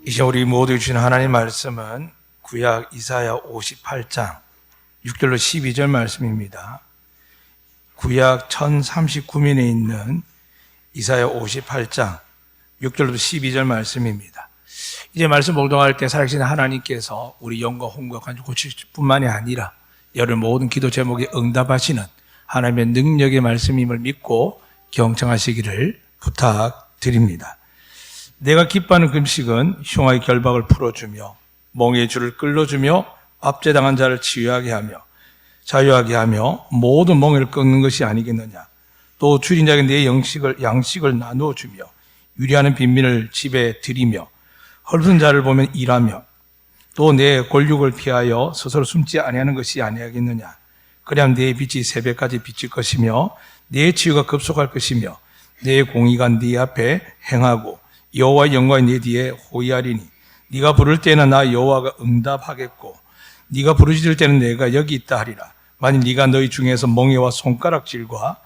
이제 우리 모두 주신 하나님 말씀은 구약 이사야 58장 6절로 12절 말씀입니다. 구약 1039면에 있는 이사야 58장 6절로 12절 말씀입니다. 이제 말씀 묵상할 때 살아계신 하나님께서 우리 영과 혼과 간주 고칠 뿐만이 아니라 여러 모든 기도 제목에 응답하시는 하나님의 능력의 말씀임을 믿고 경청하시기를 부탁드립니다. 내가 기뻐하는 금식은 흉악의 결박을 풀어주며 멍에의 줄을 끌어주며 압제당한 자를 치유하게 하며 자유하게 하며 모든 멍에를 꺾는 것이 아니겠느냐. 또 줄인 자에게 내 양식을 나누어 주며 유리하는 빈민을 집에 들이며 헐픈 자를 보면 일하며 또 내 권력을 피하여 스스로 숨지 아니하는 것이 아니하겠느냐. 그리하면 내 빛이 새벽까지 비칠 것이며 내 치유가 급속할 것이며 내 공의가 네 앞에 행하고 여호와의 영광이 네 뒤에 호위하리니 네가 부를 때는 나 여호와가 응답하겠고 네가 부르짖을 때는 내가 여기 있다 하리라. 만일 네가 너희 중에서 멍에와 손가락질과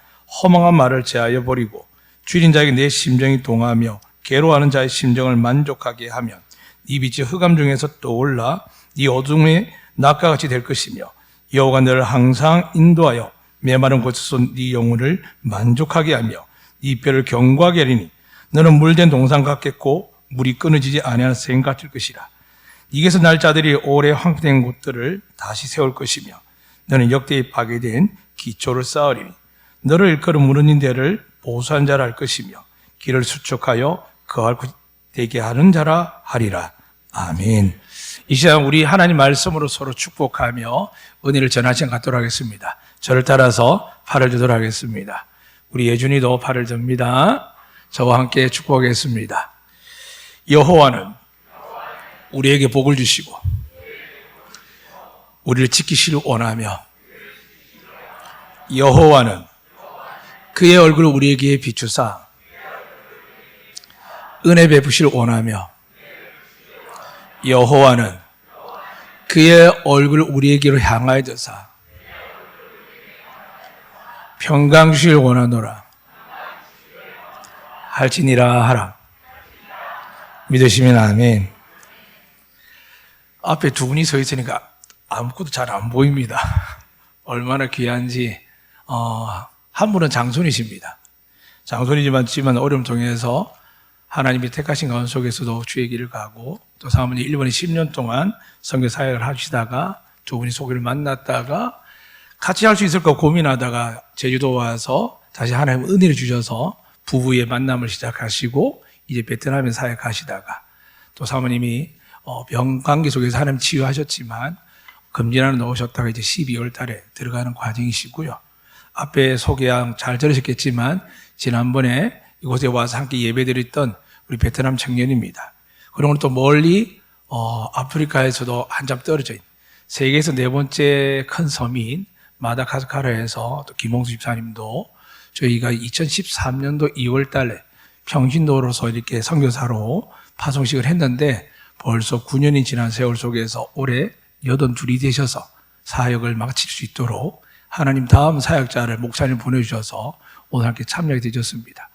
허망한 말을 제하여 버리고 줄인 자에게 내 심정이 동하며 괴로워하는 자의 심정을 만족하게 하면 네 빛이 흑암 중에서 떠올라 네 어둠의 낮과 같이 될 것이며 여호와가 너를 항상 인도하여 메마른 곳에서 네 영혼을 만족하게 하며 네 뼈를 견고하게 하리니 너는 물된 동산 같겠고 물이 끊어지지 아니하는 샘 같을 것이라. 네게서 날 자들이 오래 황폐된 곳들을 다시 세울 것이며 너는 역대에 파괴된 기초를 쌓으리니 너를 일컬어 무너진 데를 보수한 자라 할 것이며 길을 수축하여 거할 곳 되게 하는 자라 하리라. 아멘. 이 시간 우리 하나님 말씀으로 서로 축복하며 은혜를 전하는 시간 갖도록 하겠습니다. 저를 따라서 팔을 들도록 하겠습니다. 우리 예준이도 팔을 듭니다. 저와 함께 축복하겠습니다. 여호와는 우리에게 복을 주시고 우리를 지키시길 원하며 여호와는 그의 얼굴을 우리에게 비추사 은혜 베푸시길 원하며 여호와는 그의 얼굴을 우리에게로 향하여 드사 평강 주시길 원하노라 할지니라 하라. 믿으시면 아멘. 앞에 두 분이 서 있으니까 아무것도 잘 안 보입니다. 얼마나 귀한지. 한 분은 장손이십니다. 장손이지만 어려움 통해서 하나님이 택하신 가운 속에서도 주의 길을 가고 또 사모님 일본에 10년 동안 선교 사역을 하시다가 두 분이 소개를 만났다가 같이 할 수 있을까 고민하다가 제주도 와서 다시 하나님 은혜를 주셔서 부부의 만남을 시작하시고 이제 베트남에 사역하시다가 또 사모님이 병관계 속에서 하나님 치유하셨지만 금진환을 넣으셨다가 이제 12월 달에 들어가는 과정이시고요. 앞에 소개양 잘 들으셨겠지만 지난번에 이곳에 와서 함께 예배드렸던 우리 베트남 청년입니다. 그리고 또 멀리 아프리카에서도 한참 떨어져 있는 세계에서 네 번째 큰 섬인 마다가스카르에서 또 김홍수 집사님도 저희가 2013년도 2월 달에 평신도로서 이렇게 선교사로 파송식을 했는데 벌써 9년이 지난 세월 속에서 올해 82이 되셔서 사역을 마칠 수 있도록 하나님 다음 사역자를 목사님 보내주셔서 오늘 함께 참여하게 되셨습니다.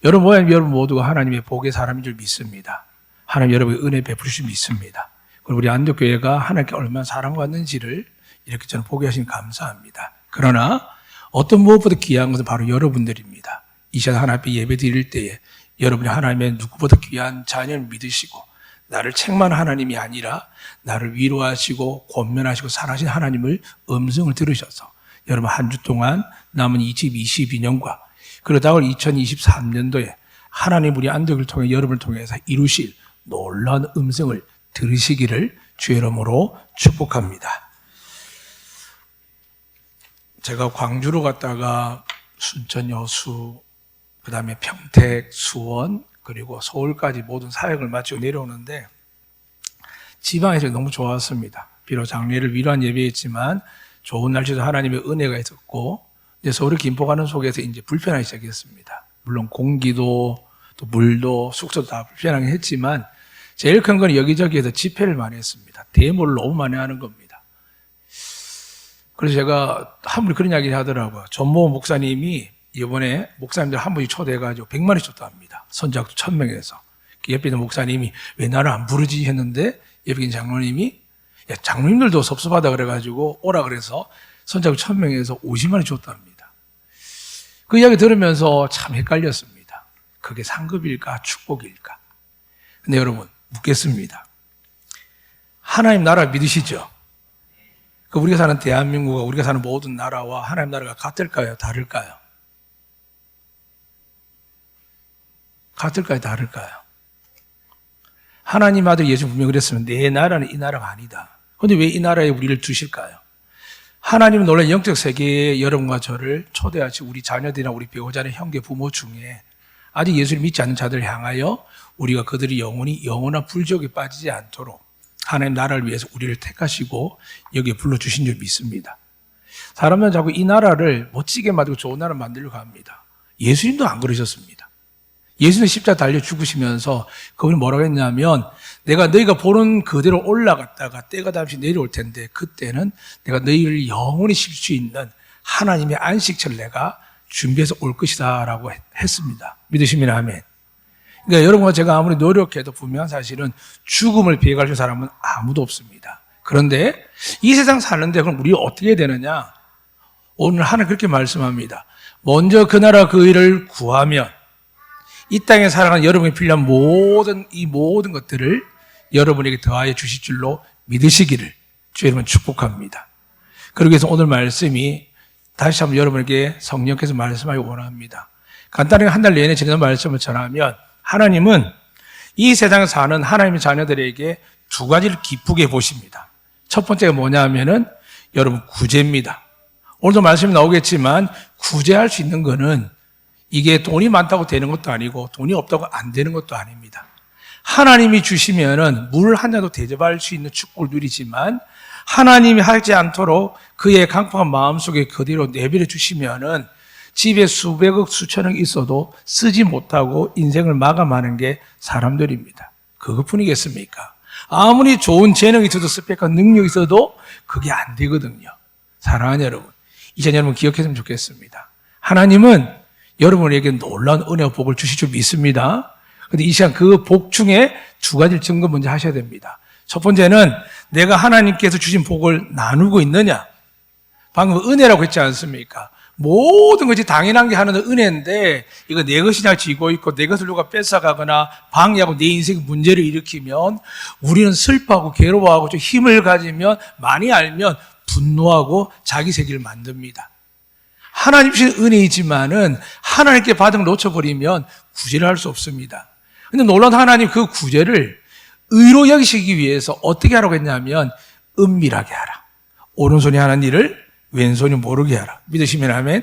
여러분 모두가 하나님의 복의 사람인 줄 믿습니다. 하나님 여러분의 은혜 베푸실 믿습니다. 그리고 우리 안독교회가 하나님께 얼마나 사랑받는지를 이렇게 저는 보게 하시니 감사합니다. 그러나 어떤 무엇보다 귀한 것은 바로 여러분들입니다. 이 시간 하나님 앞에 예배 드릴 때에 여러분이 하나님의 누구보다 귀한 자녀를 믿으시고 나를 책망하는 하나님이 아니라 나를 위로하시고 권면하시고 사랑하신 하나님을 음성을 들으셔서 여러분 한 주 동안 남은 2022년과 그러다가 2023년도에 하나님 우리 안독을 통해 여러분을 통해서 이루실 놀라운 음성을 들으시기를 주의 이름으로 축복합니다. 제가 광주로 갔다가 순천, 여수, 그 다음에 평택, 수원, 그리고 서울까지 모든 사역을 마치고 내려오는데 지방에서 너무 좋았습니다. 비록 장례를 위로한 예배였지만 좋은 날씨도 하나님의 은혜가 있었고 이제 서울의 김포 가는 속에서 이제 불편하기 시작했습니다. 물론 공기도 또 물도 숙소도 다 불편하게 했지만 제일 큰 건 여기저기에서 집회를 많이 했습니다. 데모를 너무 많이 하는 겁니다. 그래서 제가 한 분이 그런 이야기를 하더라고요. 전모 목사님이 이번에 목사님들 한 분이 초대해가지고 100만 원 줬다 합니다. 선지학도 1000명에서. 그 옆에 있는 목사님이 왜 나를 안 부르지 했는데 옆에 있는 장로님이 야, 장로님들도 섭섭하다 그래가지고 오라 그래서 선자국 1000명에서 50만 원 줬답니다. 그 이야기 들으면서 참 헷갈렸습니다. 그게 상급일까 축복일까? 근데 여러분 묻겠습니다. 하나님 나라 믿으시죠? 그 우리가 사는 대한민국과 우리가 사는 모든 나라와 하나님 나라가 같을까요? 다를까요? 같을까요? 다를까요? 하나님 아들 예수 분명히 그랬으면 내 나라는 이 나라가 아니다. 그런데 왜 이 나라에 우리를 두실까요? 하나님은 원래 영적 세계에 여러분과 저를 초대하시 우리 자녀들이나 우리 배우자나 형제 부모 중에 아직 예수를 믿지 않는 자들을 향하여 우리가 그들이 영원한 불지옥에 빠지지 않도록 하나님 나라를 위해서 우리를 택하시고 여기에 불러주신 줄 믿습니다. 사람들은 자꾸 이 나라를 멋지게 만들고 좋은 나라를 만들려고 합니다. 예수님도 안 그러셨습니다. 예수님 십자가 달려 죽으시면서 그분이 뭐라고 했냐면 내가 너희가 보는 그대로 올라갔다가 때가 잠시 내려올 텐데 그때는 내가 너희를 영원히 쉴 수 있는 하나님의 안식처를 내가 준비해서 올 것이다 라고 했습니다. 믿으시면 아멘. 그러니까 여러분과 제가 아무리 노력해도 분명한 사실은 죽음을 피해갈 수 있는 사람은 아무도 없습니다. 그런데 이 세상 사는데 그럼 우리가 어떻게 해야 되느냐? 오늘 하나님 그렇게 말씀합니다. 먼저 그 나라 그 일을 구하면 이 땅에 살아가는 여러분에게 필요한 모든 것들을 여러분에게 더하여 주실 줄로 믿으시기를 주 여러분 축복합니다. 그러기 위해서 오늘 말씀이 다시 한번 여러분에게 성령께서 말씀하기 원합니다. 간단하게 한 달 내내 지난 말씀을 전하면 하나님은 이 세상에 사는 하나님의 자녀들에게 두 가지를 기쁘게 보십니다. 첫 번째가 뭐냐면은 여러분 구제입니다. 오늘도 말씀이 나오겠지만 구제할 수 있는 거는 이게 돈이 많다고 되는 것도 아니고 돈이 없다고 안 되는 것도 아닙니다. 하나님이 주시면은 물 한 잔도 대접할 수 있는 축복을 누리지만 하나님이 하지 않도록 그의 강팍한 마음속에 그대로 내버려 주시면은 집에 수백억 수천억 있어도 쓰지 못하고 인생을 마감하는 게 사람들입니다. 그것뿐이겠습니까? 아무리 좋은 재능이 있어도 스펙한 능력이 있어도 그게 안 되거든요. 사랑하는 여러분, 이제 여러분 기억했으면 좋겠습니다. 하나님은 여러분에게 놀라운 은혜와 복을 주실 줄 믿습니다. 그런데 이 시간 그 복 중에 두 가지를 증거 먼저 하셔야 됩니다. 첫 번째는 내가 하나님께서 주신 복을 나누고 있느냐. 방금 은혜라고 했지 않습니까? 모든 것이 당연한 게 하나는 은혜인데 이거 내 것이냐 쥐고 있고 내 것을 누가 뺏어가거나 방해하고 내 인생에 문제를 일으키면 우리는 슬퍼하고 괴로워하고 좀 힘을 가지면 많이 알면 분노하고 자기 세계를 만듭니다. 하나님 주신 은혜이지만은 하나님께 받은 걸 놓쳐버리면 구제를 할 수 없습니다. 근데 놀라운 하나님 그 구제를 의로 여기시기 위해서 어떻게 하라고 했냐면 은밀하게 하라. 오른손이 하는 일을 왼손이 모르게 하라. 믿으시면 아멘.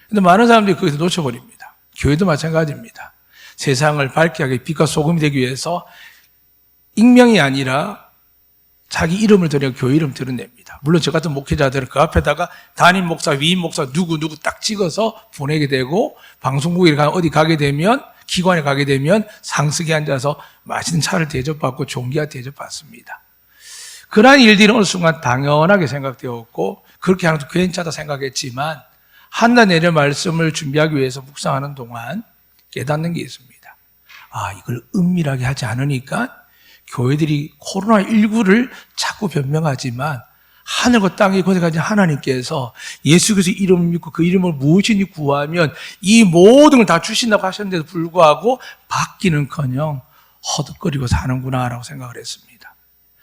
근데 많은 사람들이 거기서 놓쳐버립니다. 교회도 마찬가지입니다. 세상을 밝게 하게 빛과 소금이 되기 위해서 익명이 아니라 자기 이름을 드려 교회 이름 드러냅니다. 물론 저 같은 목회자들은 그 앞에다가 담임 목사, 위임 목사 누구 딱 찍어서 보내게 되고 방송국에 어디 가게 되면 기관에 가게 되면 상석에 앉아서 맛있는 차를 대접받고 종기와 대접받습니다. 그러한 일들은 어느 순간 당연하게 생각되었고 그렇게 하는 것도 괜찮다 생각했지만 한날 내려 말씀을 준비하기 위해서 묵상하는 동안 깨닫는 게 있습니다. 아, 이걸 은밀하게 하지 않으니까 교회들이 코로나19를 자꾸 변명하지만 하늘과 땅이 거기까지 하나님께서 예수께서 이름을 믿고 그 이름을 무엇이니 구하면 이 모든 걸 다 주신다고 하셨는데도 불구하고 받기는커녕 허덕거리고 사는구나라고 생각을 했습니다.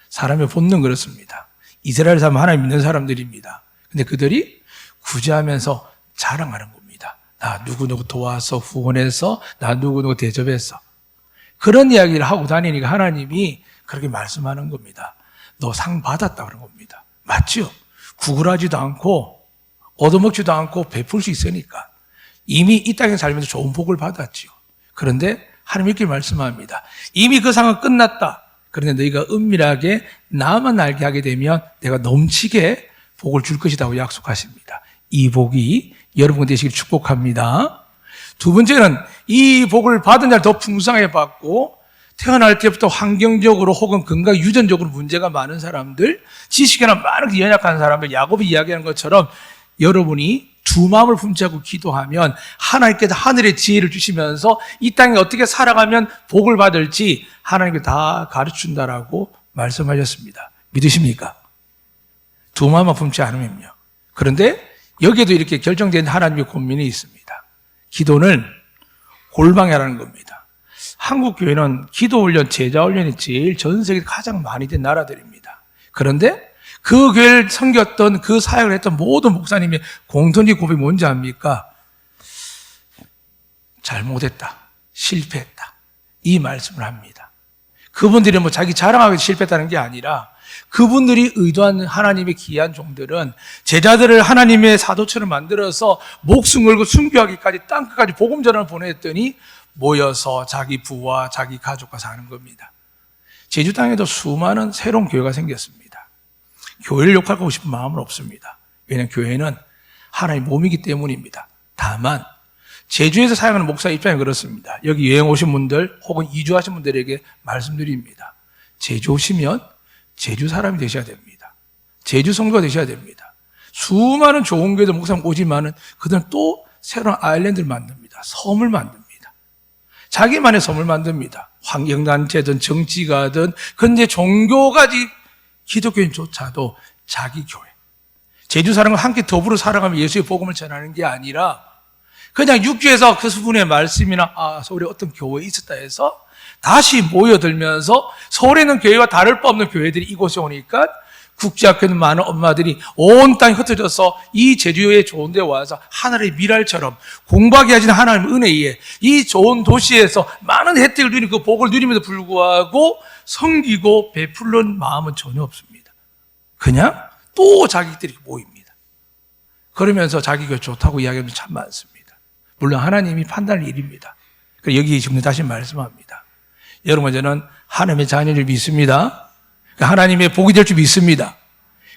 사람의 본능 그렇습니다. 이스라엘 사람 하나님 믿는 사람들입니다. 근데 그들이 구제하면서 자랑하는 겁니다. 나 누구누구 도와서 후원해서 나 누구누구 대접해서 그런 이야기를 하고 다니니까 하나님이 그렇게 말씀하는 겁니다. 너 상 받았다 그런 겁니다. 맞죠? 구걸하지도 않고 얻어먹지도 않고 베풀 수 있으니까 이미 이 땅에 살면서 좋은 복을 받았죠. 그런데 하나님 이렇게 말씀합니다. 이미 그 상은 끝났다. 그런데 너희가 은밀하게 나만 알게 하게 되면 내가 넘치게 복을 줄 것이라고 약속하십니다. 이 복이 여러분 되시길 축복합니다. 두 번째는 이 복을 받은 자를 더 풍성하게 받고 태어날 때부터 환경적으로 혹은 건강 유전적으로 문제가 많은 사람들, 지식이나 많은 연약한 사람들, 야곱이 이야기하는 것처럼 여러분이 두 마음을 품지하고 기도하면 하나님께서 하늘의 지혜를 주시면서 이 땅에 어떻게 살아가면 복을 받을지 하나님께 다 가르쳐준다라고 말씀하셨습니다. 믿으십니까? 두 마음만 품지 않으면요. 그런데 여기에도 이렇게 결정된 하나님의 권면이 있습니다. 기도는 골방이라는 겁니다. 한국 교회는 기도 훈련, 제자 훈련이 제일 전 세계에 가장 많이 된 나라들입니다. 그런데 그 교회를 섬겼던 그 사역을 했던 모든 목사님의 공통적인 고백이 뭔지 압니까? 잘못했다. 실패했다. 이 말씀을 합니다. 그분들이 뭐 자기 자랑하기 실패했다는 게 아니라 그분들이 의도한 하나님의 귀한 종들은 제자들을 하나님의 사도처럼 만들어서 목숨 걸고 순교하기까지 땅끝까지 복음 전환을 보냈더니 모여서 자기 부와 자기 가족과 사는 겁니다. 제주 땅에도 수많은 새로운 교회가 생겼습니다. 교회를 욕하고 싶은 마음은 없습니다. 왜냐하면 교회는 하나님의 몸이기 때문입니다. 다만 제주에서 사용하는 목사 입장이 그렇습니다. 여기 여행 오신 분들 혹은 이주하신 분들에게 말씀드립니다. 제주 오시면 제주 사람이 되셔야 됩니다. 제주 성도가 되셔야 됩니다. 수많은 좋은 교회도 목사님 오지만은 그들은 또 새로운 아일랜드를 만듭니다. 섬을 만듭니다. 자기만의 섬을 만듭니다. 환경단체든 정치가든 근데 종교까지 기독교인조차도 자기 교회. 제주 사람과 함께 더불어 살아가며 예수의 복음을 전하는 게 아니라 그냥 육주에서 그 수분의 말씀이나 서울에 어떤 교회에 있었다 해서 다시 모여들면서 서울에 있는 교회와 다를 바 없는 교회들이 이곳에 오니까 국제학교에 있는 많은 엄마들이 온 땅에 흩어져서 이 제주에 좋은 데 와서 하늘의 미랄처럼 공부하게 하시는 하나님의 은혜에 이 좋은 도시에서 많은 혜택을 누리는 그 복을 누림에도 불구하고 섬기고 베풀는 마음은 전혀 없습니다. 그냥 또 자기들이 모입니다. 그러면서 자기 교회 좋다고 이야기하면 참 많습니다. 물론 하나님이 판단할 일입니다. 그래서 여기 지금 다시 말씀합니다. 여러분, 저는 하나님의 자녀를 믿습니다. 하나님의 복이 될 줄 믿습니다.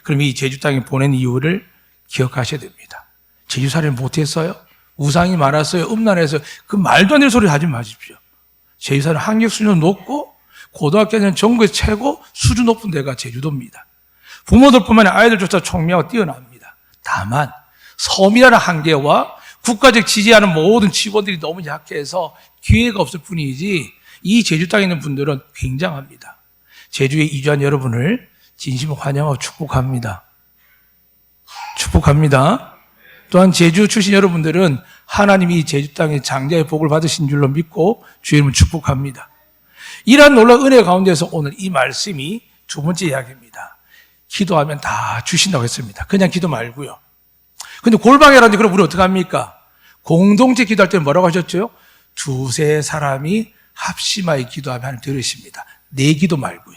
그럼 이 제주 땅에 보낸 이유를 기억하셔야 됩니다. 제주 살이를 못했어요? 우상이 많았어요? 음란해서 그 말도 안 되는 소리 하지 마십시오. 제주 살은 학력 수준 높고 고등학교는 전국에서 최고 수준 높은 데가 제주도입니다. 부모들뿐만 아니라 아이들조차 총명하고 뛰어납니다. 다만 섬이라는 한계와 국가적 지지하는 모든 직원들이 너무 약해서 기회가 없을 뿐이지 이 제주 땅에 있는 분들은 굉장합니다. 제주에 이주한 여러분을 진심으로 환영하고 축복합니다. 축복합니다. 또한 제주 출신 여러분들은 하나님이 제주 땅에 장자의 복을 받으신 줄로 믿고 주의 이름을 축복합니다. 이러한 놀라운 은혜 가운데서 오늘 이 말씀이 두 번째 이야기입니다. 기도하면 다 주신다고 했습니다. 그냥 기도 말고요. 근데 골방이라는데 그럼 우리 어떻게 합니까? 공동체 기도할 때 뭐라고 하셨죠? 두세 사람이 합심하여 기도하면 하나님 들으십니다. 내 기도 말고요.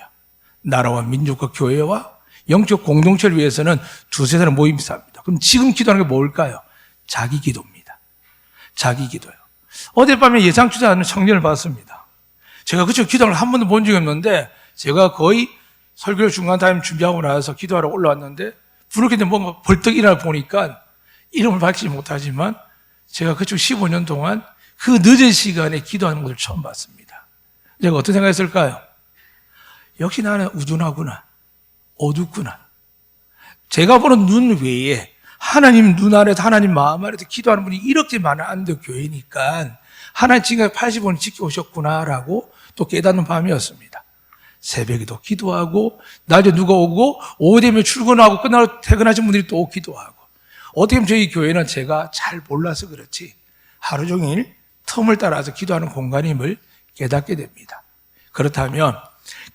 나라와 민족과 교회와 영적 공동체를 위해서는 두세 사람 모임이 쌉니다. 그럼 지금 기도하는 게 뭘까요? 자기 기도입니다. 자기 기도요. 어젯밤에 예상치 않은 청년을 봤습니다. 제가 그쪽 기도를 한 번도 본 적이 없는데 제가 거의 설교 중간 타임 준비하고 나서 기도하러 올라왔는데 부르게 뭔가 벌떡 일어나 보니까 이름을 밝히지 못하지만 제가 그쪽 15년 동안 그 늦은 시간에 기도하는 것을 처음 봤습니다. 제가 어떻게 생각했을까요? 역시 나는 우둔하구나. 어둡구나. 제가 보는 눈 외에 하나님 눈 아래서 하나님 마음 아래서 기도하는 분이 이렇게 많은 안도 교회니까 하나님 지금까지 80원 지켜오셨구나라고 또 깨닫는 밤이었습니다. 새벽에도 기도하고 낮에 누가 오고 오후 되면 출근하고 끝나고 퇴근하신 분들이 또 기도하고 어떻게 보면 저희 교회는 제가 잘 몰라서 그렇지 하루 종일 틈을 따라서 기도하는 공간임을 깨닫게 됩니다. 그렇다면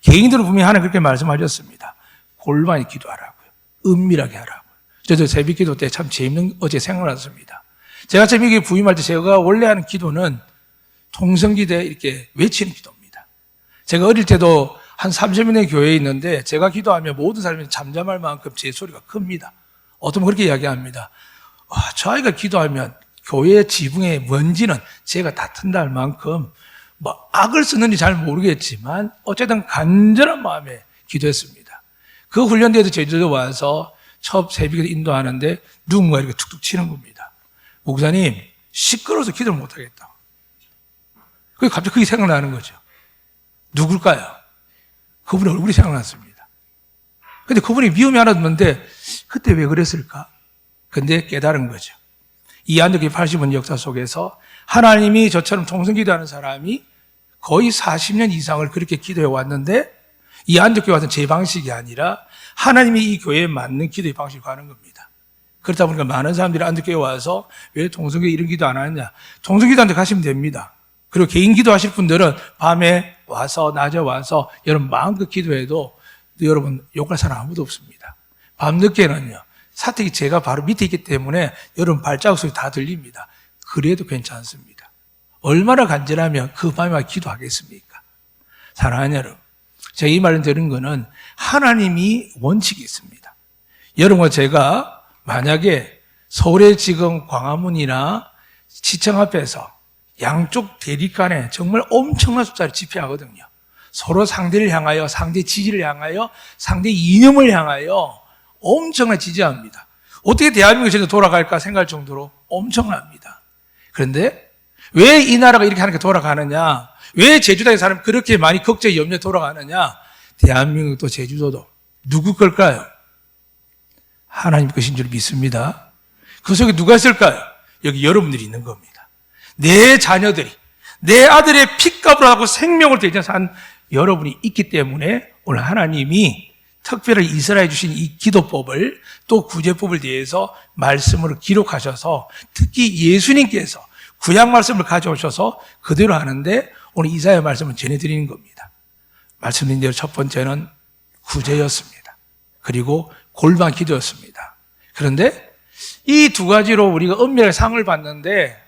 개인들은 분명히 하나님 그렇게 말씀하셨습니다. 골반이 기도하라고요. 은밀하게 하라고요. 저도 새벽 기도 때 참 재밌는 어제 생각났습니다. 제가 새벽에 부임할 때 제가 원래 하는 기도는 통성기대 이렇게 외치는 기도입니다. 제가 어릴 때도 한 30년의 교회에 있는데 제가 기도하면 모든 사람이 잠잠할 만큼 제 소리가 큽니다. 어떤 분 그렇게 이야기합니다. 저 아이가 기도하면 교회 지붕의 먼지는 제가 다 튼다 할 만큼 뭐 악을 쓰는지 잘 모르겠지만 어쨌든 간절한 마음에 기도했습니다. 그 훈련 뒤에도 제주도 와서 첫 새벽에 인도하는데 누군가 이렇게 툭툭 치는 겁니다. 목사님 시끄러워서 기도를 못하겠다. 그게 갑자기 그게 생각나는 거죠. 누굴까요? 그분의 얼굴이 생각났습니다. 근데 그분이 미움이 하나 없는데 그때 왜 그랬을까? 근데 깨달은 거죠. 이 안디옥 80년 역사 속에서 하나님이 저처럼 통성기도하는 사람이 거의 40년 이상을 그렇게 기도해 왔는데 이 안디옥 교회 와서는 제 방식이 아니라 하나님이 이 교회에 맞는 기도의 방식을 가는 겁니다. 그렇다 보니까 많은 사람들이 안디옥 교회에 와서 왜 통성기도 이런 기도 안 하느냐. 통성기도한테 가시면 됩니다. 그리고 개인 기도하실 분들은 밤에 와서 낮에 와서 여러분 마음껏 기도해도 여러분 욕할 사람 아무도 없습니다. 밤늦게는요. 사택이 제가 바로 밑에 있기 때문에 여러분 발자국 소리 다 들립니다. 그래도 괜찮습니다. 얼마나 간절하면 그 밤에 기도하겠습니까? 사랑하는 여러분, 제가 이 말을 드린 거는 하나님이 원칙이 있습니다. 여러분과 제가 만약에 서울의 지금 광화문이나 시청 앞에서 양쪽 대립 간에 정말 엄청난 숫자를 집회하거든요. 서로 상대를 향하여, 상대 지지를 향하여, 상대 이념을 향하여 엄청나게 지지합니다. 어떻게 대한민국이 저렇게 돌아갈까 생각할 정도로 엄청납니다. 그런데 왜 이 나라가 이렇게 하는 게 돌아가느냐? 왜 제주도의 사람이 그렇게 많이 걱정에 염려에 돌아가느냐? 대한민국도 제주도도 누구 걸까요? 하나님 것인 줄 믿습니다. 그 속에 누가 있을까요? 여기 여러분들이 있는 겁니다. 내 자녀들이, 내 아들의 핏값을 하고 생명을 대신해서 한 여러분이 있기 때문에 오늘 하나님이 특별히 이스라엘에 주신 이 기도법을 또 구제법을 대해서 말씀으로 기록하셔서 특히 예수님께서 구약 말씀을 가져오셔서 그대로 하는데 오늘 이사야 말씀을 전해드리는 겁니다. 말씀드린 대로 첫 번째는 구제였습니다. 그리고 골반 기도였습니다. 그런데 이 두 가지로 우리가 은밀하게 상을 받는데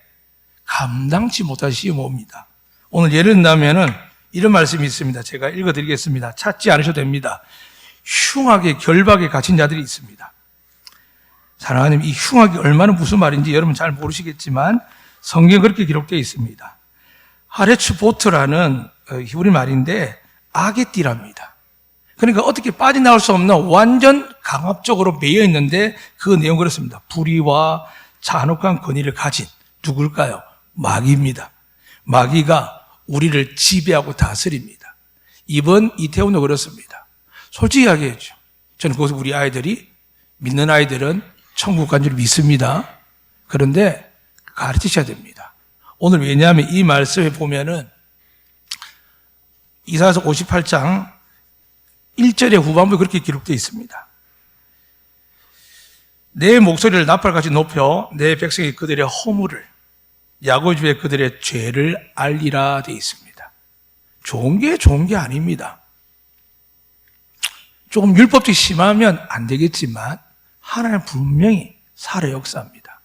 감당치 못할 시험이 옵니다. 오늘 예를 든다면은 이런 말씀이 있습니다. 제가 읽어드리겠습니다. 찾지 않으셔도 됩니다. 흉악의 결박에 갇힌 자들이 있습니다. 사랑하는 이 흉악이 얼마나 무슨 말인지 여러분 잘 모르시겠지만 성경에 그렇게 기록되어 있습니다. 하레츠보트라는 히브리 말인데 악의 띠랍니다. 그러니까 어떻게 빠져나올 수 없는 완전 강압적으로 매여 있는데 그 내용은 그렇습니다. 불의와 잔혹한 권위를 가진 누굴까요? 마귀입니다. 마귀가 우리를 지배하고 다스립니다. 이번 이태원도 그렇습니다. 솔직히 이야기했죠. 저는 거기서 우리 아이들이 믿는 아이들은 천국 간 줄 믿습니다. 그런데 가르치셔야 됩니다. 오늘 왜냐하면 이 말씀에 보면은 이사야서 58장 1절의 후반부에 그렇게 기록되어 있습니다. 내 목소리를 나팔같이 높여 내 백성이 그들의 허물을 야곱 집에 그들의 죄를 알리라 되어 있습니다. 좋은 게 아닙니다. 조금 율법적이 심하면 안 되겠지만 하나님 분명히 살아 역사합니다.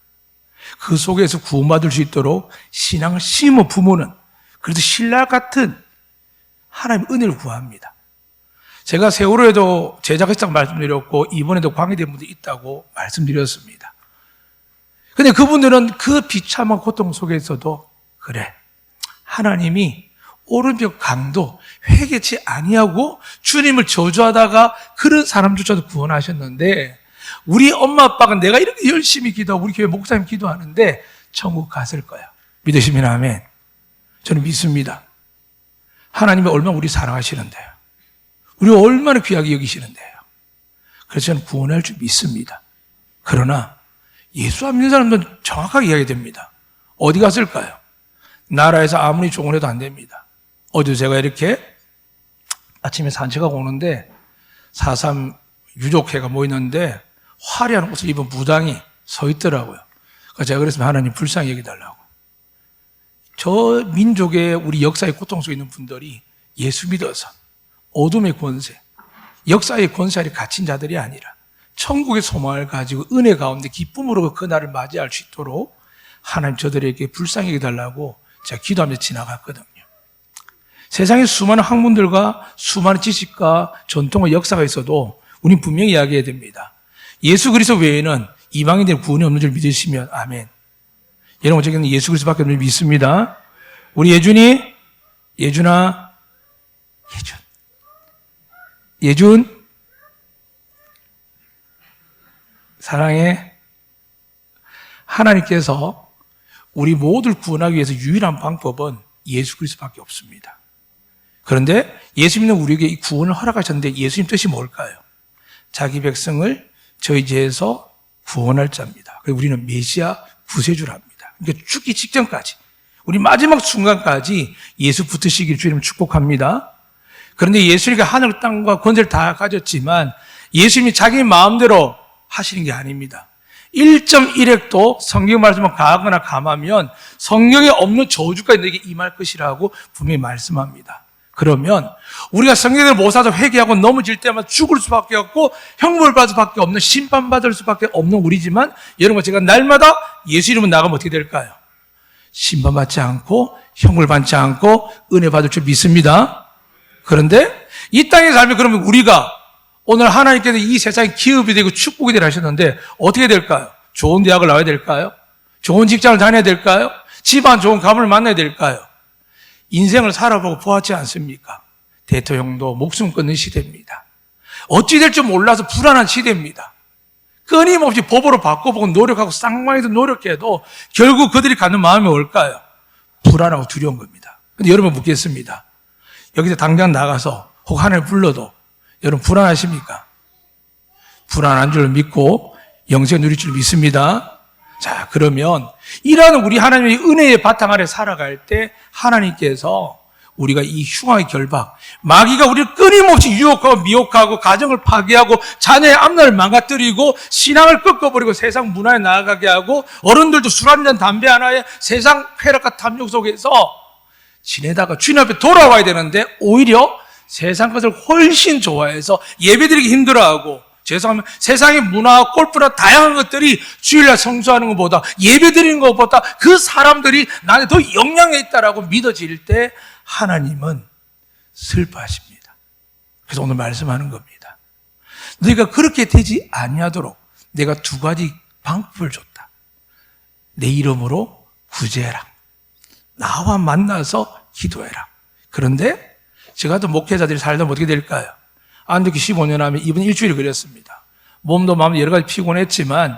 그 속에서 구원받을 수 있도록 신앙을 심어 부모는 그래도 신라 같은 하나님의 은혜를 구합니다. 제가 세월호에도 제자회장 말씀드렸고 이번에도 광해된 분들이 있다고 말씀드렸습니다. 근데 그분들은 그 비참한 고통 속에서도 그래 하나님이 오른벽 강도 회개치 아니하고 주님을 저주하다가 그런 사람조차도 구원하셨는데 우리 엄마 아빠가 내가 이렇게 열심히 기도하고 우리 교회 목사님 기도하는데 천국 갔을 거야. 믿으시면 아멘. 저는 믿습니다. 하나님이 얼마나 우리 사랑하시는데요. 우리 얼마나 귀하게 여기시는데요. 그래서 저는 구원할 줄 믿습니다. 그러나 예수 안 믿는 사람들은 정확하게 이야기 됩니다. 어디 갔을까요? 나라에서 아무리 종을 해도 안 됩니다. 어제 제가 이렇게 아침에 산책하고 오는데 4.3 유족회가 모이는데 화려한 옷을 입은 무당이 서 있더라고요. 그래서 제가 그랬으면 하나님 불쌍히 여기달라고. 저 민족의 우리 역사의 고통 속에 있는 분들이 예수 믿어서 어둠의 권세, 역사의 권세 아래 갇힌 자들이 아니라 천국의 소망을 가지고 은혜 가운데 기쁨으로 그날을 맞이할 수 있도록 하나님 저들에게 불쌍히 여기달라고 제가 기도하면서 지나갔거든요. 세상에 수많은 학문들과 수많은 지식과 전통과 역사가 있어도 우리는 분명히 이야기해야 됩니다. 예수 그리스도 외에는 이방인들의 구원이 없는 줄 믿으시면 아멘. 여러분 저기는 예수 그리스도밖에 없는 줄 믿습니다. 우리 예준아 예준 사랑해. 하나님께서 우리 모두를 구원하기 위해서 유일한 방법은 예수 그리스도밖에 없습니다. 그런데 예수 믿는 우리에게 이 구원을 허락하셨는데 예수님 뜻이 뭘까요? 자기 백성을 저희 죄에서 구원할 자입니다. 그리고 우리는 메시아 부세주랍니다. 그러니까 죽기 직전까지, 우리 마지막 순간까지 예수 붙으시길 주님 축복합니다. 그런데 예수님이 하늘 땅과 권세를 다 가졌지만 예수님이 자기 마음대로 하시는 게 아닙니다. 1.1핵도 성경 말씀을 가하거나 감하면 성경에 없는 저주까지 너에게 임할 것이라고 분명히 말씀합니다. 그러면 우리가 성경을 못 사서 회개하고 넘어질 때마다 죽을 수밖에 없고 형벌 받을 수밖에 없는, 심판받을 수밖에 없는 우리지만, 여러분, 제가 날마다 예수 이름으로 나가면 어떻게 될까요? 심판받지 않고 형벌 받지 않고 은혜 받을 줄 믿습니다. 그런데 이 땅에 살면, 그러면 우리가 오늘 하나님께서 이 세상에 기업이 되고 축복이 되라 하셨는데 어떻게 될까요? 좋은 대학을 나와야 될까요? 좋은 직장을 다녀야 될까요? 집안 좋은 가문을 만나야 될까요? 인생을 살아보고 보았지 않습니까? 대통령도 목숨 끊는 시대입니다. 어찌 될지 몰라서 불안한 시대입니다. 끊임없이 법으로 바꿔보고 노력하고 쌍방에서 노력해도 결국 그들이 갖는 마음이 뭘까요? 불안하고 두려운 겁니다. 근데 여러분 묻겠습니다. 여기서 당장 나가서 혹 하나님 불러도 여러분 불안하십니까? 불안한 줄 믿고 영생 누릴 줄 믿습니다. 자, 그러면 이러한 우리 하나님의 은혜의 바탕 아래 살아갈 때 하나님께서 우리가 이 흉악의 결박, 마귀가 우리를 끊임없이 유혹하고 미혹하고 가정을 파괴하고 자녀의 앞날을 망가뜨리고 신앙을 꺾어버리고 세상 문화에 나아가게 하고 어른들도 술 한잔 담배 하나에 세상 쾌락과 탐욕 속에서 지내다가 주님 앞에 돌아와야 되는데 오히려 세상 것을 훨씬 좋아해서 예배드리기 힘들어하고, 죄송하면 세상의 문화와 골프나 다양한 것들이 주일날 성수하는 것보다, 예배드리는 것보다 그 사람들이 나한테 더 영향이 있다라고 믿어질 때 하나님은 슬퍼하십니다. 그래서 오늘 말씀하는 겁니다. 너희가 그렇게 되지 아니하도록 내가 두 가지 방법을 줬다. 내 이름으로 구제해라. 나와 만나서 기도해라. 그런데 제가 또 목회자들이 살다 보면 어떻게 될까요? 안독기 15년 하면 이번 일주일을 그렸습니다. 몸도 마음도 여러 가지 피곤했지만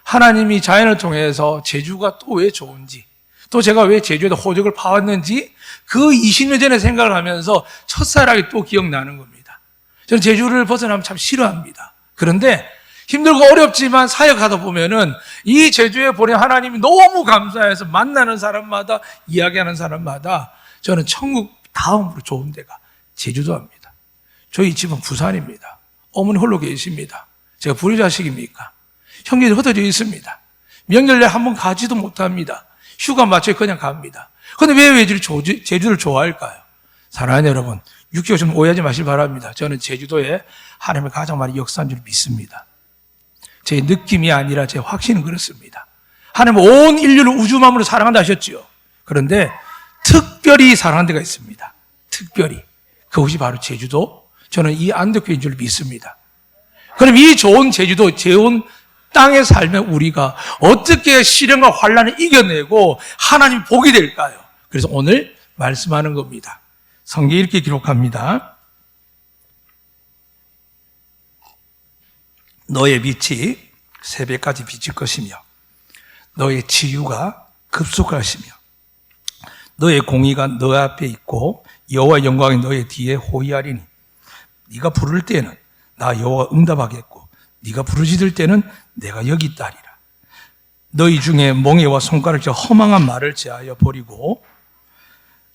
하나님이 자연을 통해서 제주가 또 왜 좋은지, 또 제가 왜 제주에다 호적을 파왔는지 그 20년 전에 생각을 하면서 첫사랑이 또 기억나는 겁니다. 저는 제주를 벗어나면 참 싫어합니다. 그런데 힘들고 어렵지만 사역하다 보면은 이 제주에 보낸 하나님이 너무 감사해서 만나는 사람마다, 이야기하는 사람마다 저는 천국 다음으로 좋은 데가 제주도입니다. 저희 집은 부산입니다. 어머니 홀로 계십니다. 제가 불효자식입니까? 형제들 흩어져 있습니다. 명절날 한번 가지도 못합니다. 휴가 맞춰 그냥 갑니다. 그런데 왜 제주를 좋아할까요? 사랑하는 여러분, 육교 좀 오해하지 마시기 바랍니다. 저는 제주도에 하나님의 가장 많은 역사인 줄 믿습니다. 제 느낌이 아니라 제 확신은 그렇습니다. 하나님은 온 인류를 우주만물로 사랑한다 하셨지요. 그런데 특별히 사랑하는 데가 있습니다. 특별히. 그것이 바로 제주도. 저는 이 안덕교인 줄 믿습니다. 그럼 이 좋은 제주도, 좋은 땅에 살면 우리가 어떻게 시련과 환난을 이겨내고 하나님 복이 될까요? 그래서 오늘 말씀하는 겁니다. 성경에 이렇게 기록합니다. 너의 빛이 새벽까지 비칠 것이며 너의 치유가 급속하시며 너의 공의가 너 앞에 있고 여호와의 영광이 너의 뒤에 호위하리니 네가 부를 때에는 나 여호와가 응답하겠고 네가 부르짖을 때는 내가 여기 있다리라. 너희 중에 멍에와 손가락질 허망한 말을 제하여 버리고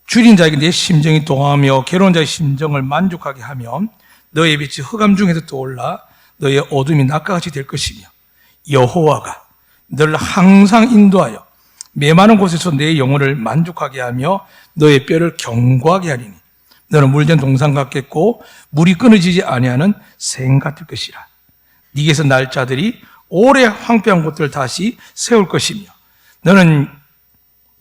줄인 자에게 내 심정이 동하며 괴로운 자의 심정을 만족하게 하며 너의 빛이 흑암 중에서 떠올라 너의 어둠이 낮과 같이 될 것이며 여호와가 너를 항상 인도하여 메마른 곳에서 내 영혼을 만족하게 하며 너의 뼈를 견고하게 하리니 너는 물된 동산 같겠고 물이 끊어지지 아니하는 샘 같을 것이라. 네게서 날 자들이 오래 황폐한 곳들을 다시 세울 것이며 너는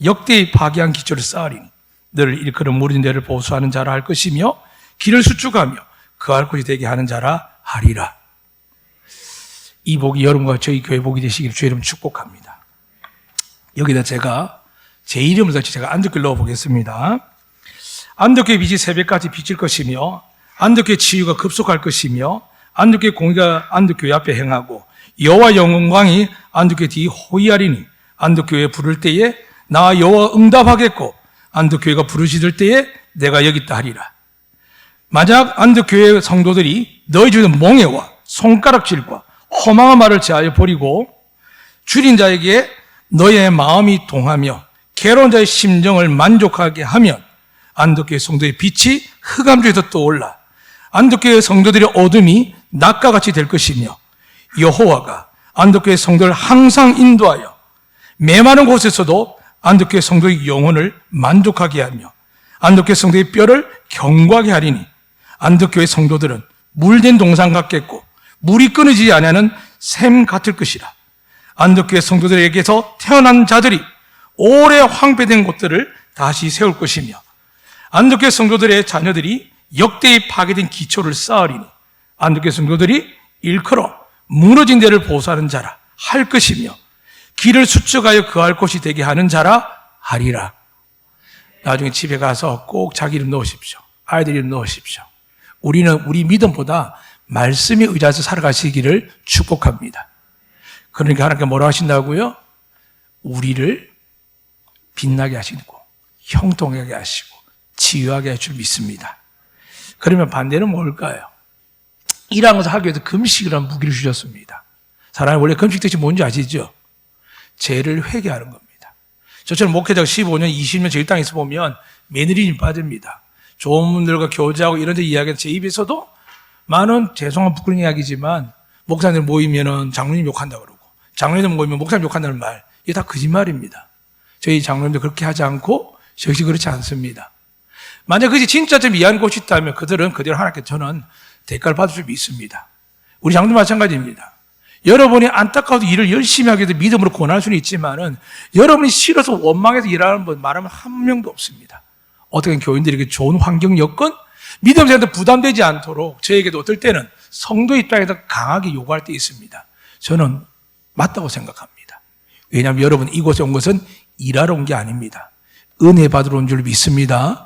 역대의 파괴한 기초를 쌓으리니 너를 일컬은 무린 데를 보수하는 자라 할 것이며 길을 수축하며 그할 곳이 되게 하는 자라 하리라. 이 복이 여러분과 저희 교회 복이 되시기를 주의 이름 축복합니다. 여기다 제가 제 이름을 같이 제가 안독교를 넣어보겠습니다. 안독교의 빛이 새벽까지 비칠 것이며 안독교의 치유가 급속할 것이며 안독교의 공의가 안독교회 앞에 행하고 여호와 영광이 안독교의 뒤 호위하리니 안독교회 부를 때에 나 여호와 응답하겠고 안독교회가 부르짖을 때에 내가 여기 있다 하리라. 만약 안독교회 성도들이 너희 중에 멍에와 손가락질과 허망한 말을 제하여 버리고 줄인 자에게 너의 마음이 동하며 괴로운 자의 심정을 만족하게 하면 안독교회 성도의 빛이 흑암중에서 떠올라 안독교회 성도들의 어둠이 낮과 같이 될 것이며 여호와가 안독교회 성도를 항상 인도하여 메마른 곳에서도 안독교회 성도의 영혼을 만족하게 하며 안독교회 성도의 뼈를 견고하게 하리니 안독교회 성도들은 물된 동산 같겠고 물이 끊어지지 아니하는 샘 같을 것이라. 안독교회 성도들에게서 태어난 자들이 오래 황폐된 곳들을 다시 세울 것이며 안독교회 성도들의 자녀들이 역대의 파괴된 기초를 쌓으리니 안독교회 성도들이 일컬어 무너진 데를 보수하는 자라 할 것이며 길을 수축하여 거할 곳이 되게 하는 자라 하리라. 나중에 집에 가서 꼭 자기 이름 넣으십시오. 아이들 이름 넣으십시오. 우리는 우리 믿음보다 말씀에 의지해서 살아가시기를 축복합니다. 그러니까 하나님께 뭐라 하신다고요? 우리를 빛나게 하시고 형통하게 하시고 치유하게 할 줄 믿습니다. 그러면 반대는 뭘까요? 일하는 것을 하기 위해서 금식이라는 무기를 주셨습니다. 사람이 원래 금식 뜻이 뭔지 아시죠? 죄를 회개하는 겁니다. 저처럼 목회자가 15년, 20년 제 일당에서 보면 매너리즘 빠집니다. 좋은 분들과 교제하고 이런 데 이야기하는 제 입에서도 많은 죄송한 부끄러운 이야기지만 목사님들 모이면은 장로님 욕한다고 그러고 장로님들 모이면 목사님 욕한다는 말, 이게 다 거짓말입니다. 저희 장로님도 그렇게 하지 않고 역시 그렇지 않습니다. 만약 그것이 진짜 좀 이해하는 곳이 있다면 그들은 그대로 하나님께 저는 대가를 받을 줄 믿습니다. 우리 장로도 마찬가지입니다. 여러분이 안타까워도 일을 열심히 하게 돼서 믿음으로 권할 수는 있지만은 여러분이 싫어서 원망해서 일하는 분 말하면 한 명도 없습니다. 어떻게 교인들에게 좋은 환경 여건, 믿음자한테 부담되지 않도록 저에게도 어떨 때는 성도 입장에서 강하게 요구할 때 있습니다. 저는 맞다고 생각합니다. 왜냐하면 여러분 이곳에 온 것은 일하러 온 게 아닙니다. 은혜 받으러 온 줄 믿습니다.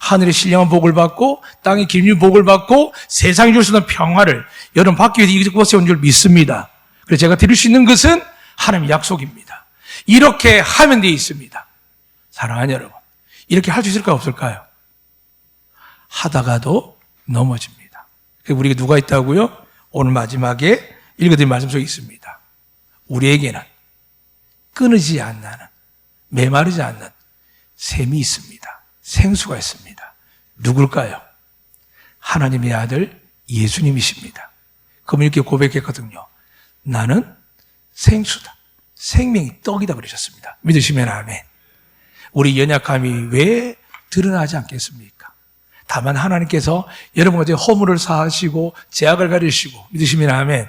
하늘의 신령한 복을 받고 땅의 길은 복을 받고 세상이 줄 수 있는 평화를 여러분 받기 위해서 이곳에 온 줄 믿습니다. 그래서 제가 드릴 수 있는 것은 하나님의 약속입니다. 이렇게 하면 돼 있습니다. 사랑하는 여러분, 이렇게 할 수 있을까 없을까요? 하다가도 넘어집니다. 우리에게 누가 있다고요? 오늘 마지막에 읽어드린 말씀 속에 있습니다. 우리에게는 끊이지 않는, 메마르지 않는 샘이 있습니다. 생수가 있습니다. 누굴까요? 하나님의 아들 예수님이십니다. 그분 이렇게 고백했거든요. 나는 생수다. 생명이 떡이다 그러셨습니다. 믿으시면 아멘. 우리 연약함이 왜 드러나지 않겠습니까? 다만 하나님께서 여러분과 허물을 사하시고 죄악을 가리시고 믿으시면 아멘.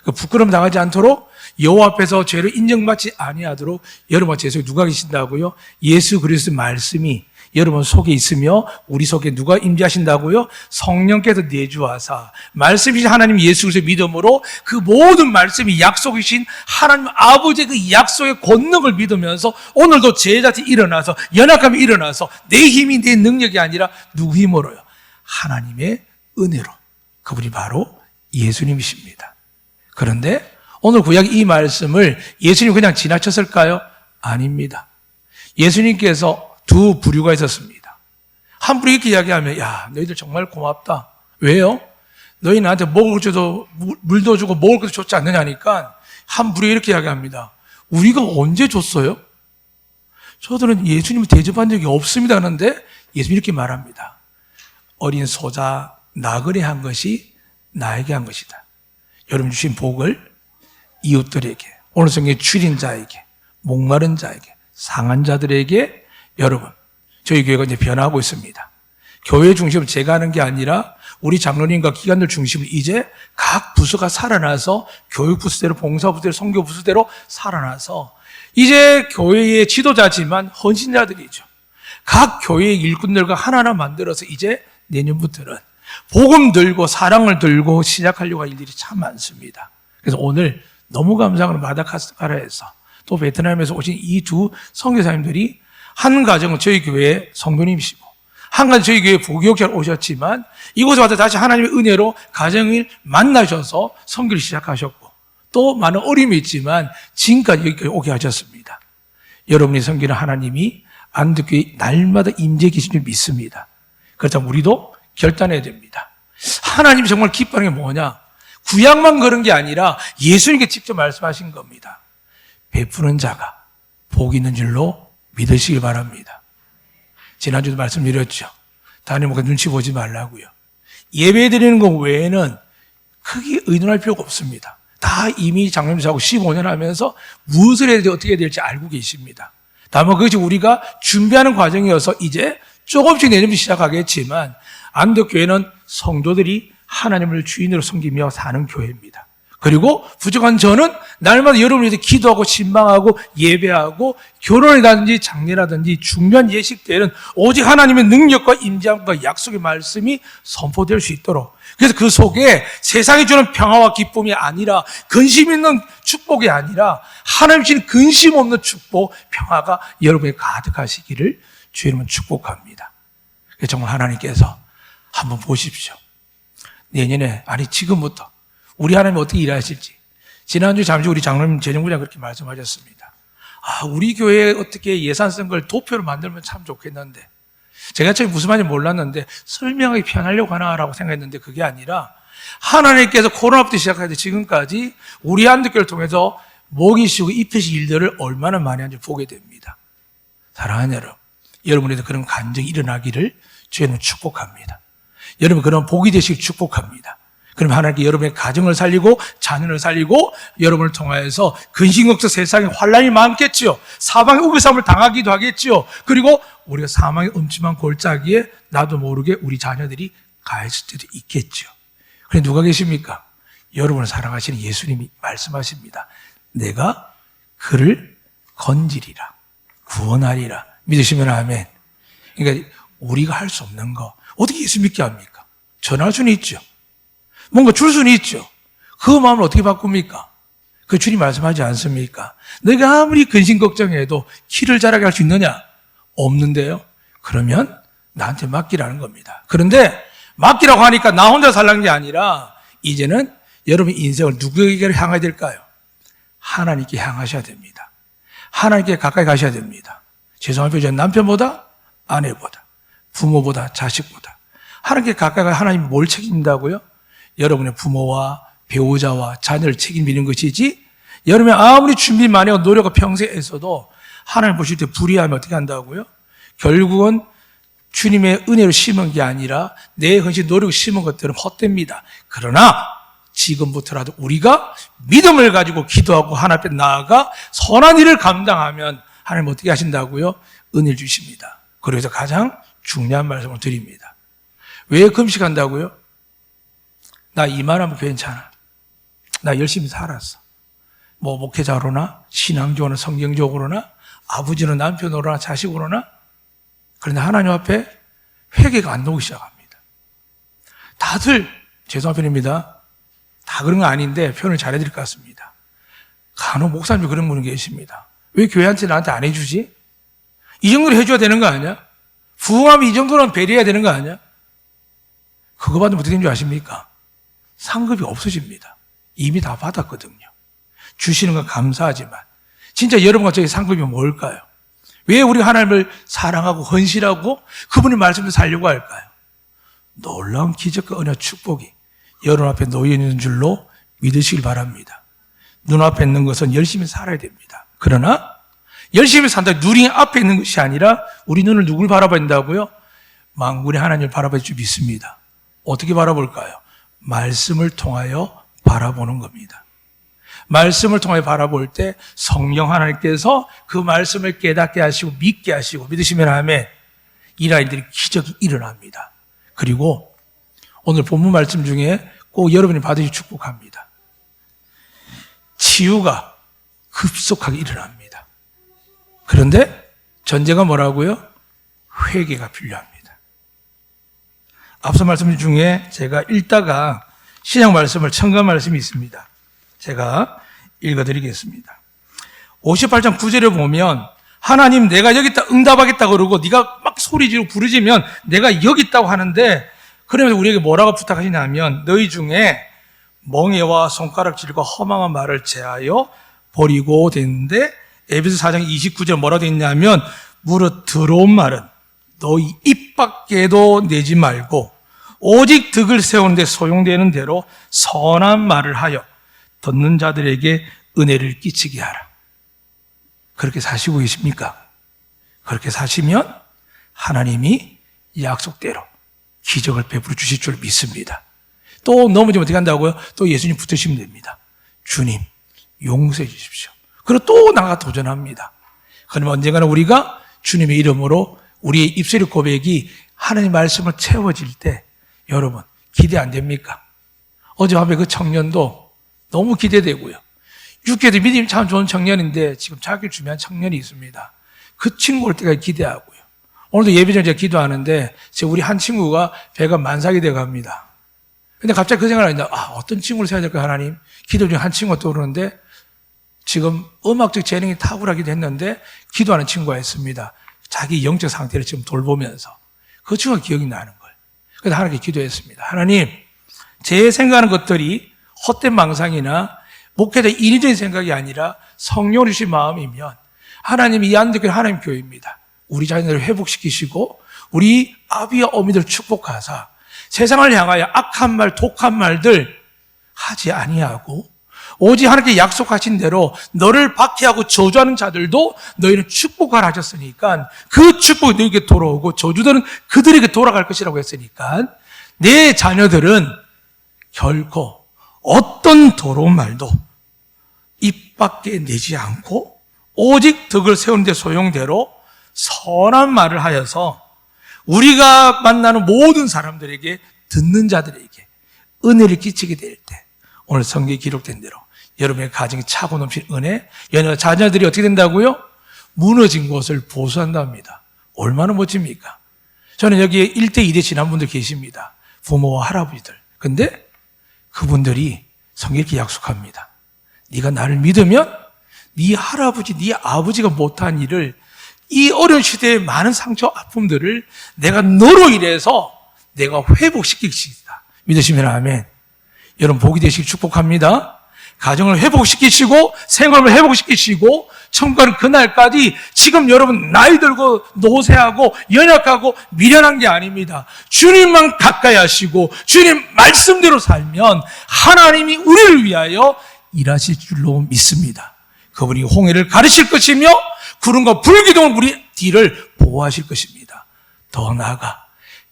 그 부끄러움 당하지 않도록 여호와 앞에서 죄를 인정받지 아니하도록 여러분 죄 속에 누가 계신다고요? 예수 그리스도의 말씀이 여러분 속에 있으며 우리 속에 누가 임재하신다고요? 성령께서 내주하사 말씀이신 하나님 예수 그리스도의 믿음으로 그 모든 말씀이 약속이신 하나님 아버지의 그 약속의 권능을 믿으면서 오늘도 제자들이 일어나서 연약함이 일어나서 내 힘이 내 능력이 아니라 누구 힘으로요? 하나님의 은혜로. 그분이 바로 예수님이십니다. 그런데 오늘 구약 이 말씀을 예수님 그냥 지나쳤을까요? 아닙니다. 예수님께서 두 부류가 있었습니다. 한 부류 이렇게 이야기하면 야 너희들 정말 고맙다. 왜요? 너희 나한테 먹을 것도 물도 주고 먹을 것도 줬지 않느냐니까 한 부류 이렇게 이야기합니다. 우리가 언제 줬어요? 저들은 예수님을 대접한 적이 없습니다 하는데 예수님이 이렇게 말합니다. 어린 소자 나그네 한 것이 나에게 한 것이다. 여러분 주신 복을 이웃들에게, 오늘 성경에 줄인 자에게, 목마른 자에게, 상한 자들에게 여러분, 저희 교회가 이제 변화하고 있습니다. 교회 중심으로 제가 하는 게 아니라 우리 장로님과 기관들 중심으로 이제 각 부서가 살아나서 교육부서대로, 봉사부서대로, 선교부서대로 살아나서 이제 교회의 지도자지만 헌신자들이죠. 각 교회의 일꾼들과 하나하나 만들어서 이제 내년부터는 복음 들고 사랑을 들고 시작하려고 할 일들이 참 많습니다. 그래서 오늘 너무 감사하는 마다가스카르에서 또 베트남에서 오신 이 두 선교사님들이 한 가정은 저희 교회의 성도님이시고 한 가지 저희 교회 부교육자로 오셨지만 이곳에 와서 다시 하나님의 은혜로 가정을 만나셔서 선교를 시작하셨고 또 많은 어려움이 있지만 지금까지 여기까지 오게 하셨습니다. 여러분이 섬기는 하나님이 안독교회 날마다 임재해 계신 줄 믿습니다. 그렇다면 우리도 결단해야 됩니다. 하나님이 정말 기뻐하는 게 뭐냐? 구약만 그런 게 아니라 예수님께 직접 말씀하신 겁니다. 베푸는 자가 복이 있는 줄로 믿으시길 바랍니다. 지난주도 말씀드렸죠. 다른 뭐 눈치 보지 말라고요. 예배 드리는 것 외에는 크게 의논할 필요가 없습니다. 다 이미 장로님하고 15년 하면서 무엇을 해야 될지 어떻게 해야 될지 알고 계십니다. 다만 그것이 우리가 준비하는 과정이어서 이제 조금씩 내년부터 시작하겠지만 안덕교회는 성도들이 하나님을 주인으로 섬기며 사는 교회입니다. 그리고 부족한 저는 날마다 여러분을 위해서 기도하고 신방하고 예배하고 결혼이라든지 장례라든지 중요한 예식 때에는 오직 하나님의 능력과 임재함과 약속의 말씀이 선포될 수 있도록, 그래서 그 속에 세상이 주는 평화와 기쁨이 아니라 근심 있는 축복이 아니라 하나님 주신 근심 없는 축복, 평화가 여러분에 가득하시기를 주의 이름으로 축복합니다. 정말 하나님께서 한번 보십시오. 내년에, 아니 지금부터 우리 하나님이 어떻게 일하실지. 지난주 잠시 우리 장로님 재정부장 그렇게 말씀하셨습니다. 우리 교회에 어떻게 예산 쓴 걸 도표로 만들면 참 좋겠는데, 제가 처음에 무슨 말인지 몰랐는데 설명하기 편하려고 하나라고 생각했는데 그게 아니라 하나님께서 코로나부터 시작해서 지금까지 우리 한국교회를 통해서 목이 쉬고 잎이 쉬 일들을 얼마나 많이 하는지 보게 됩니다. 사랑하는 여러분, 여러분에도 그런 간증이 일어나기를 주님은 축복합니다. 여러분 그런 복이 되시길 축복합니다. 그럼 하나님께 여러분의 가정을 살리고 자녀를 살리고 여러분을 통하여서 근심걱정 세상에 환란이 많겠지요. 사방에 우겨쌈을 당하기도 하겠지요. 그리고 우리가 사망의 음침한 골짜기에 나도 모르게 우리 자녀들이 가 있을 때도 있겠죠. 그런데 누가 계십니까? 여러분을 사랑하시는 예수님이 말씀하십니다. 내가 그를 건지리라, 구원하리라. 믿으시면 아멘. 그러니까 우리가 할 수 없는 거 어떻게 예수 믿게 합니까? 전할 수는 있죠. 뭔가 줄 수는 있죠. 그 마음을 어떻게 바꿉니까? 그 주님 말씀하지 않습니까? 내가 아무리 근심 걱정해도 키를 자라게 할 수 있느냐? 없는데요. 그러면 나한테 맡기라는 겁니다. 그런데 맡기라고 하니까 나 혼자 살라는 게 아니라 이제는 여러분 인생을 누구에게 향해야 될까요? 하나님께 향하셔야 됩니다. 하나님께 가까이 가셔야 됩니다. 죄송한 표현, 남편보다 아내보다 부모보다 자식보다 하나님께 가까이 가. 하나님이 뭘 책임진다고요? 여러분의 부모와 배우자와 자녀를 책임지는 것이지, 여러분이 아무리 준비 많이 하고 노력을 평생 했어도 하나님 보실 때 불의하면 어떻게 한다고요? 결국은 주님의 은혜로 심은 게 아니라 내 헌신 노력을 심은 것들은 헛됩니다. 그러나 지금부터라도 우리가 믿음을 가지고 기도하고 하나님 앞에 나아가 선한 일을 감당하면 하나님 어떻게 하신다고요? 은혜를 주십니다. 그래서 가장 중요한 말씀을 드립니다. 왜 금식한다고요? 나 이만하면 괜찮아. 나 열심히 살았어. 뭐 목회자로나 신앙적으로나 성경적으로나 아버지는 남편으로나 자식으로나. 그런데 하나님 앞에 회개가 안 나오기 시작합니다. 다들 죄송한 편입니다. 다 그런 건 아닌데 표현을 잘해드릴 것 같습니다. 간혹 목사님 그런 분이 계십니다. 왜 교회한테 나한테 안 해주지? 이 정도로 해줘야 되는 거 아니야? 부흥하면 이 정도는 배려해야 되는 거 아니야? 그거 받으면 어떻게 되는 줄 아십니까? 상급이 없어집니다. 이미 다 받았거든요. 주시는 건 감사하지만 진짜 여러분과 저희 상급이 뭘까요? 왜 우리 하나님을 사랑하고 헌신하고 그분의 말씀을 살려고 할까요? 놀라운 기적과 은혜와 축복이 여러분 앞에 놓여 있는 줄로 믿으시길 바랍니다. 눈앞에 있는 것은 열심히 살아야 됩니다. 그러나 열심히 산다 눈이 앞에 있는 것이 아니라 우리 눈을 누굴 바라봐야 된다고요? 만군의 하나님을 바라볼 줄 믿습니다. 어떻게 바라볼까요? 말씀을 통하여 바라보는 겁니다. 말씀을 통해 바라볼 때 성령 하나님께서 그 말씀을 깨닫게 하시고 믿게 하시고, 믿으시면 아멘, 이라인들이 기적이 일어납니다. 그리고 오늘 본문 말씀 중에 꼭 여러분이 받으시 축복합니다. 치유가 급속하게 일어납니다. 그런데 전제가 뭐라고요? 회개가 필요합니다. 앞서 말씀 중에 제가 읽다가 신약 말씀을 첨가한 말씀이 있습니다. 제가 읽어드리겠습니다. 58장 9절에 보면 하나님 내가 여기 있다 응답하겠다 그러고 네가 막 소리 지르고 부르짖으면 내가 여기 있다고 하는데, 그러면서 우리에게 뭐라고 부탁하시냐면 너희 중에 멍에와 손가락질과 허망한 말을 제하여 버리고 됐는데, 에베소 4장 29절 뭐라고 되어 있냐면 무릇 더러운 말은 너희 입 밖에도 내지 말고 오직 덕을 세우는 데 소용되는 대로 선한 말을 하여 듣는 자들에게 은혜를 끼치게 하라. 그렇게 사시고 계십니까? 그렇게 사시면 하나님이 약속대로 기적을 베풀어 주실 줄 믿습니다. 또 넘어지면 어떻게 한다고요? 또 예수님 붙으시면 됩니다. 주님, 용서해 주십시오. 그리고 또 나가 도전합니다. 그러면 언젠가는 우리가 주님의 이름으로 우리의 입술의 고백이 하나님의 말씀을 채워질 때 여러분 기대 안 됩니까? 어젯밤에 그 청년도 너무 기대되고요. 육교도 믿음이 참 좋은 청년인데 지금 자기를 준비한 청년이 있습니다. 그 친구 올 때까지 기대하고요. 오늘도 예배 전에 제가 기도하는데 우리 한 친구가 배가 만삭이 돼 갑니다. 근데 갑자기 그 생각을 하는데 어떤 친구를 세워야 될까 하나님? 기도 중에 한 친구가 떠오르는데 지금 음악적 재능이 탁월하기도 했는데 기도하는 친구가 있습니다. 자기 영적 상태를 지금 돌보면서 그 친구가 기억이 나는 거예요. 그래서 하나님께 기도했습니다. 하나님, 제 생각하는 것들이 헛된 망상이나 목회자 인위적인 생각이 아니라 성령을 주신 마음이면 하나님이 이 안되교회 하나님 교회입니다. 우리 자녀들을 회복시키시고 우리 아비와 어미들을 축복하사 세상을 향하여 악한 말, 독한 말들 하지 아니하고 오직 하나님께 약속하신 대로 너를 박해하고 저주하는 자들도 너희는 축복하라 하셨으니까 그 축복이 너에게 돌아오고 저주들은 그들에게 돌아갈 것이라고 했으니까 내 자녀들은 결코 어떤 더러운 말도 입 밖에 내지 않고 오직 덕을 세우는 데 소용대로 선한 말을 하여서 우리가 만나는 모든 사람들에게 듣는 자들에게 은혜를 끼치게 될 때 오늘 성경에 기록된 대로 여러분의 가정이 차고 넘칠 은혜, 여러분의 자녀들이 어떻게 된다고요? 무너진 것을 보수한답니다. 얼마나 멋집니까? 저는 여기에 1대 2대 지난 분들 계십니다. 부모와 할아버지들. 근데 그분들이 성경에 이렇게 약속합니다. 네가 나를 믿으면 네 할아버지, 네 아버지가 못한 일을 이 어려운 시대의 많은 상처, 아픔들을 내가 너로 인해서 내가 회복시킬 수 있다. 믿으시면 아멘. 여러분 복이 되시길 축복합니다. 가정을 회복시키시고 생활을 회복시키시고 천국가는 그날까지 지금 여러분 나이 들고 노쇠하고 연약하고 미련한 게 아닙니다. 주님만 가까이 하시고 주님 말씀대로 살면 하나님이 우리를 위하여 일하실 줄로 믿습니다. 그분이 홍해를 가르칠 것이며 구름과 불기둥을 우리 뒤를 보호하실 것입니다. 더 나아가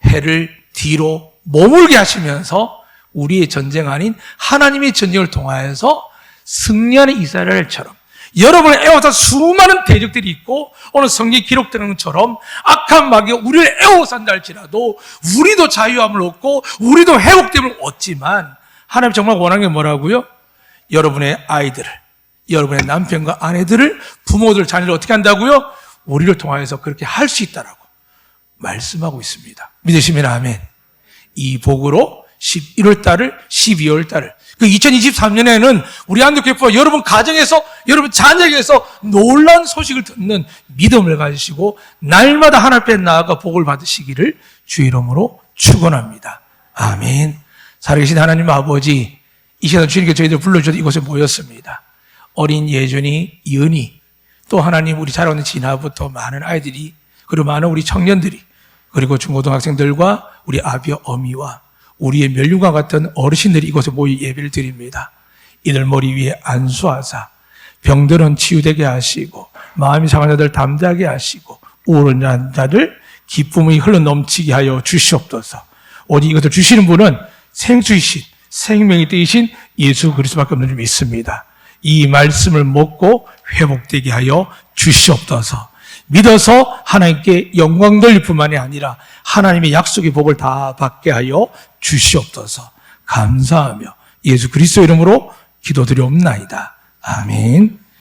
해를 뒤로 머물게 하시면서 우리의 전쟁 아닌 하나님의 전쟁을 통하여서 승리하는 이스라엘처럼 여러분의 애워싼 수많은 대적들이 있고 오늘 성경에 기록되는 것처럼 악한 마귀가 우리를 애워싼다 할지라도 우리도 자유함을 얻고 우리도 회복됨을 얻지만 하나님 정말 원하는 게 뭐라고요? 여러분의 아이들을, 여러분의 남편과 아내들을, 부모들, 자녀를 어떻게 한다고요? 우리를 통하여서 그렇게 할 수 있다라고 말씀하고 있습니다. 믿으시면 아멘. 이 복으로 11월 달을 12월 달을 그 2023년에는 우리 한국교회와 여러분 가정에서 여러분 자녀에게서 놀라운 소식을 듣는 믿음을 가지시고 날마다 하나님 앞에 나아가 복을 받으시기를 주의 이름으로 축원합니다. 아멘. 살아계신 하나님 아버지, 이 시간 주님께 저희들 불러주셔서 이곳에 모였습니다. 어린 예준이, 이은이, 또 하나님 우리 자라오는 진화부터 많은 아이들이 그리고 많은 우리 청년들이 그리고 중고등학생들과 우리 아비와 어미와 우리의 멸류관 같은 어르신들이 이곳에 모여 예배를 드립니다. 이들 머리 위에 안수하사 병들은 치유되게 하시고 마음이 상한 자들 담대하게 하시고 우울한 자들 기쁨이 흘러넘치게 하여 주시옵소서. 오직 이것을 주시는 분은 생수이신 생명이 되신 예수 그리스도밖에 없는 줄 믿습니다. 이 말씀을 먹고 회복되게 하여 주시옵소서. 믿어서 하나님께 영광 돌릴 뿐만이 아니라 하나님의 약속의 복을 다 받게 하여 주시옵소서. 감사하며 예수 그리스도 이름으로 기도드리옵나이다. 아멘.